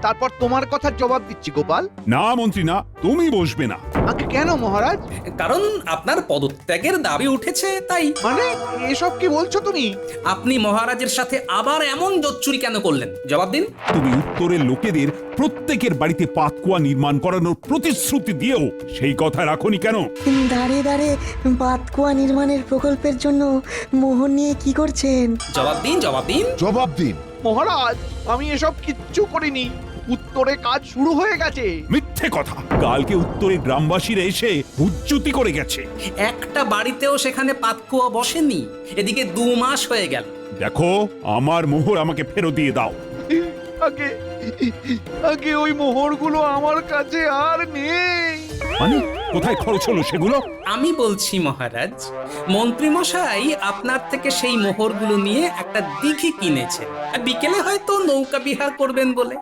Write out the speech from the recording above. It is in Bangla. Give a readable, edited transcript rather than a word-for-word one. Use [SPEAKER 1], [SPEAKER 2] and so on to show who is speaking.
[SPEAKER 1] তারপর তোমার কথার জবাব দিচ্ছি গোপাল।
[SPEAKER 2] না মন্ত্রী না, তুমি বসবে না।
[SPEAKER 1] আগে কেন মহারাজ?
[SPEAKER 3] কারণ আপনার পদত্যাগের দাবি উঠেছে তাই।
[SPEAKER 1] মানে এসব কি বলছো তুমি?
[SPEAKER 3] আপনি মহারাজের সাথে আবার এমন জোচ্চুরি কেন করলেন? জবাব দিন।
[SPEAKER 2] তুমি উত্তরের লোকেদের প্রত্যেকের বাড়িতে পাতকুয়া নির্মাণ করানোর প্রতিশ্রুতি দিয়েও সেই কথা রাখোনি কেন?
[SPEAKER 4] দাঁড়ে দাঁড়ে পাতকুয়া নির্মাণের প্রকল্পের জন্য মোহর নিয়ে কি করছেন?
[SPEAKER 3] জবাব দিন, জবাব দিন।
[SPEAKER 5] জবাব দিন।
[SPEAKER 1] মহারাজ আমি এসব কিচ্ছু করিনি, উত্তরে কাজ শুরু হয়ে গেছে।
[SPEAKER 2] মিথ্যে কথা। কালকে উত্তরের গ্রামবাসীরা এসে হুজ্জুতি করে গেছে।
[SPEAKER 3] একটা বাড়িতেও সেখানে পাতকুয়া বসেনি, এদিকে 2 মাস হয়ে গেল।
[SPEAKER 2] দেখো, আমার মোহর আমাকে ফেরত দিয়ে দাও।
[SPEAKER 1] আগে আগে ওই মোহরগুলো আমার কাছে আর নেই।
[SPEAKER 2] মানে কোথায় খরচ হলো সেগুলো?
[SPEAKER 3] আমি বলছি মহারাজ, মন্ত্রী মশাই আপনার থেকে সেই মোহরগুলো নিয়ে একটা দিঘি কিনেছে, আর বিকেলে হয়তো নৌকা বিহার করবেন বলে।